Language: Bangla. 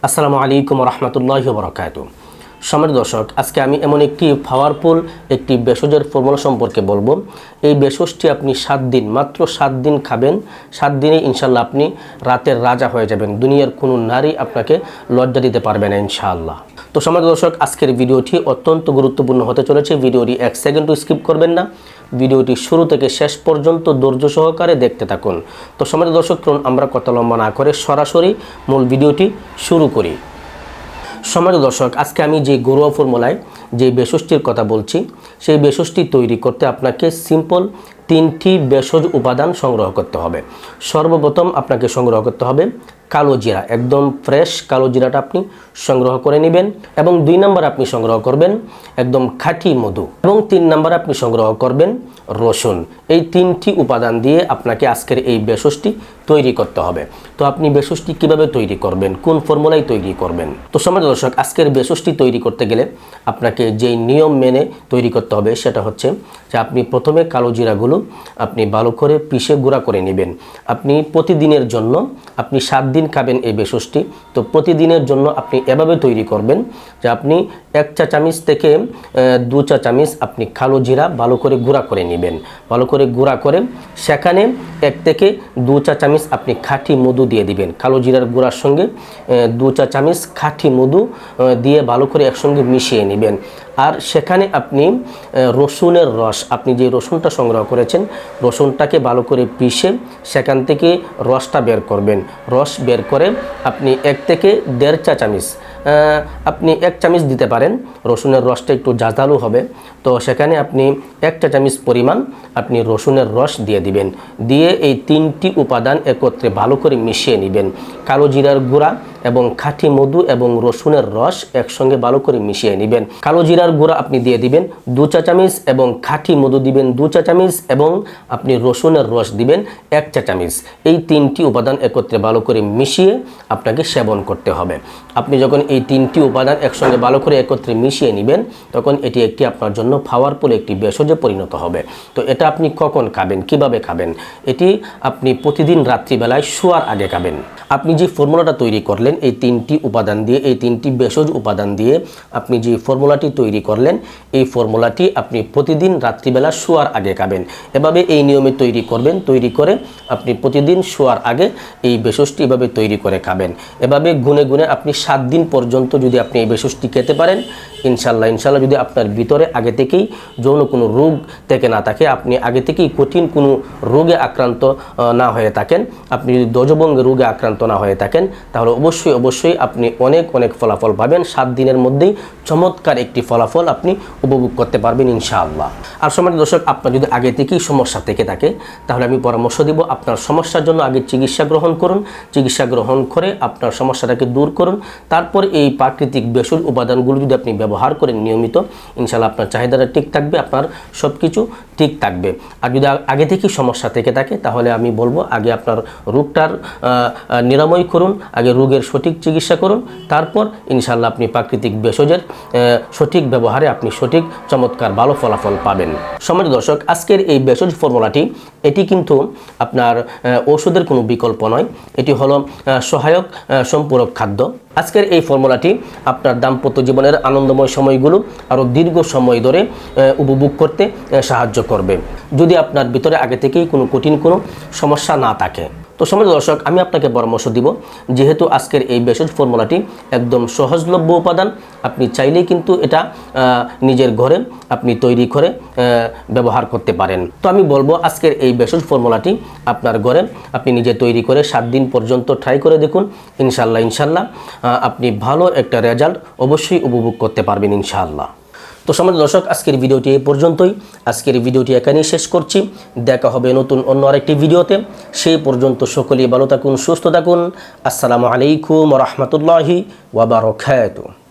আসসালামু আলাইকুম রহমতুল্লাহি ওয়া বারাকাতুহু। সম্মানিত দর্শক, আজকে আমি এমন একটি পাওয়ারফুল একটি ভেষজের ফর্মুলা সম্পর্কে বলবো। এই ভেষজটি আপনি 7 দিন, মাত্র 7 দিন খাবেন। 7 দিনে ইনশাল্লাহ আপনি রাতের রাজা হয়ে যাবেন। দুনিয়ার কোনো নারী আপনাকে লজ্জা দিতে পারবে না ইনশাআল্লাহ। তো সম্মানিত দর্শক, আজকের ভিডিওটি অত্যন্ত গুরুত্বপূর্ণ হতে চলেছে। ভিডিওটি 1 সেকেন্ডও স্কিপ করবেন না। ভিডিওটি শুরু থেকে শেষ পর্যন্ত ধৈর্য সহকারে দেখতে থাকুন। তো সম্মানিত দর্শক, আমরা কথা লম্বা না করে সরাসরি মূল ভিডিওটি শুরু করি। সম্মানিত দর্শক, আজকে আমি যে ঘরোয়া ফর্মুলায় যে ভেষজটির কথা বলছি, সেই ভেষজটি তৈরি করতে আপনাকে সিম্পল 3টি ভেষজ উপাদান সংগ্রহ করতে হবে। সর্বপ্রথম আপনাকে সংগ্রহ করতে হবে কালো জিরা, একদম ফ্রেশ কালো জিরাটা আপনি সংগ্রহ করে নেবেন। এবং 2 নম্বর আপনি সংগ্রহ করবেন একদম খাঁটি মধু। এবং 3 নম্বর আপনি সংগ্রহ করবেন রসুন। এই 3টি উপাদান দিয়ে আপনাকে আজকের এই ভেষজটি তৈরি করতে হবে। তো আপনি ভেষজটি কীভাবে তৈরি করবেন, কোন ফর্মুলায় তৈরি করবেন? তো সম্মানিত দর্শক, আজকের ভেষজটি তৈরি করতে গেলে আপনাকে যেই নিয়ম মেনে তৈরি করতে হবে সেটা হচ্ছে যে আপনি প্রথমে কালো জিরাগুলো আপনি ভালো করে পিষে গুঁড়া করে নেবেন। আপনি প্রতিদিনের জন্য আপনি 7 দিন খাবেন এই ভেষজটি। তো প্রতিদিনের জন্য আপনি এভাবে তৈরি করবেন যে আপনি 1 চা চামচ থেকে 2 চা চামচ আপনি কালো জিরা ভালো করে গুঁড়া করে নেবেন। ভালো করে গুঁড়া করে সেখানে 1 থেকে 2 চা চামচ আপনি খাঁটি মধু দিয়ে দিবেন। কালো জিরার গুঁড়ার সঙ্গে 2 চা চামচ খাঁটি মধু দিয়ে ভালো করে একসঙ্গে মিশিয়ে নেবেন। আর সেখানে আপনি রসুনের রস, আপনি যে রসুনটা সংগ্রহ করেছেন রসুনটাকে ভালো করে পিষে সেখান থেকে রসটা বের করবেন। রস বের করে আপনি 1 থেকে 1.5 চা চামচ, আপনি 1 চামচ দিতে পারেন। রসুনের রসটা একটু ঝাঁঝালো হবে, তো সেখানে আপনি 1 চা চামচ পরিমাণ আপনি রসুনের রস দিয়ে দিবেন। দিয়ে এই 3টি উপাদান একত্রে ভালো করে মিশিয়ে নেবেন। কালো জিরার গুঁড়া এবং খাঁটি মধু এবং রসুনের রস একসঙ্গে ভালো করে মিশিয়ে নেবেন। কালো জিরার গুঁড়া আপনি দিয়ে দিবেন 2 চা চামচ এবং খাঁটি মধু দিবেন 2 চা চামচ এবং আপনি রসুনের রস দিবেন 1 চা চামচ। এই 3টি উপাদান একত্রে ভালো করে মিশিয়ে আপনাকে সেবন করতে হবে। আপনি যখন এই 3টি উপাদান একসঙ্গে ভালো করে একত্রে মিশিয়ে নেবেন তখন এটি একটি আপনার জন্য পাওয়ারফুল একটি ভেষজে পরিণত হবে। তো এটা আপনি কখন খাবেন, কিভাবে খাবেন? এটি আপনি প্রতিদিন রাত্রিবেলায় শোয়ার আগে খাবেন। আপনি যে ফর্মুলাটা তৈরি করলেন এই 3টি উপাদান দিয়ে, এই 3টি ভেষজ উপাদান দিয়ে আপনি যে ফর্মুলাটি তৈরি করলেন এই ফর্মুলাটি আপনি প্রতিদিন রাত্রিবেলা শোয়ার আগে খাবেন। এভাবে এই নিয়মে তৈরি করবেন। তৈরি করে আপনি প্রতিদিন শোয়ার আগে এই ভেষজটি এভাবে তৈরি করে খাবেন। এভাবে গুনে গুনে আপনি 7 দিন পর্যন্ত যদি আপনি এই ভেষজটি খেতে পারেন ইনশাল্লাহ যদি আপনার ভিতরে আগে থেকেই যৌন কোনো রোগ থেকে না থাকে, আপনি আগে থেকেই কঠিন কোনো রোগে আক্রান্ত না হয়ে থাকেন, আপনি যদি ধ্বজভঙ্গ রোগে আক্রান্ত না হয়ে থাকেন, তাহলে অবশ্যই আপনি অনেক ফলাফল পাবেন। 7 দিনের মধ্যেই চমৎকার একটি ফলাফল আপনি উপভোগ করতে পারবেন ইনশাআল্লাহ। আর সম্মানিত দর্শক, আপনার যদি আগে থেকেই সমস্যা থেকে থাকে তাহলে আমি পরামর্শ দিব আপনার সমস্যার জন্য আগে চিকিৎসা গ্রহণ করুন। চিকিৎসা গ্রহণ করে আপনার সমস্যাটাকে দূর করুন। তারপর এই প্রাকৃতিক ভেষজ উপাদানগুলো যদি আপনি ব্যবহার করেন নিয়মিত, ইনশাআল্লাহ আপনার চাহিদাটা ঠিক থাকবে, আপনার সব কিছু ঠিক থাকবে। আর যদি আগে থেকেই সমস্যা থেকে থাকে তাহলে আমি বলবো আগে আপনার রোগটার নিরাময় করুন, আগে রোগের সঠিক চিকিৎসা করুন, তারপর ইনশাআল্লাহ আপনি প্রাকৃতিক ভেষজের সঠিক ব্যবহারে আপনি সঠিক চমৎকার ভালো ফলাফল পাবেন। সম্মানিত দর্শক, আজকের এই ভেষজ ফর্মুলাটি এটি কিন্তু আপনার ঔষধের কোনো বিকল্প নয়, এটি হলো সহায়ক সম্পূরক খাদ্য। আজকের এই ফর্মুলাটি আপনার দাম্পত্য জীবনের আনন্দময় সময়গুলো আরও দীর্ঘ সময় ধরে উপভোগ করতে সাহায্য করবে যদি আপনার ভিতরে আগে থেকেই কোনো কঠিন কোনো সমস্যা না থাকে। তো সম্মানিত দর্শক, আমি আপনাকে পরামর্শ দিব, যেহেতু আজকের এই ভেষজ ফর্মুলাটি একদম সহজলভ্য উপাদান, আপনি চাইলেই কিন্তু এটা নিজের ঘরে আপনি তৈরি করে ব্যবহার করতে পারেন। তো আমি বলবো আজকের এই ভেষজ ফর্মুলাটি আপনার ঘরে আপনি নিজে তৈরি করে 7 দিন পর্যন্ত ট্রাই করে দেখুন। ইনশাল্লাহ আপনি ভালো একটা রেজাল্ট অবশ্যই উপভোগ করতে পারবেন ইনশাআল্লাহ। তো সম্মানিত দর্শক, আজকের ভিডিওটি এই পর্যন্তই। আজকের ভিডিওটি এখানেই শেষ করছি। দেখা হবে নতুন অন্য আরেকটি ভিডিওতে। সেই পর্যন্ত সকলেই ভালো থাকুন, সুস্থ থাকুন। আসসালামু আলাইকুম ওয়া রাহমাতুল্লাহি ওয়া বারাকাতুহু।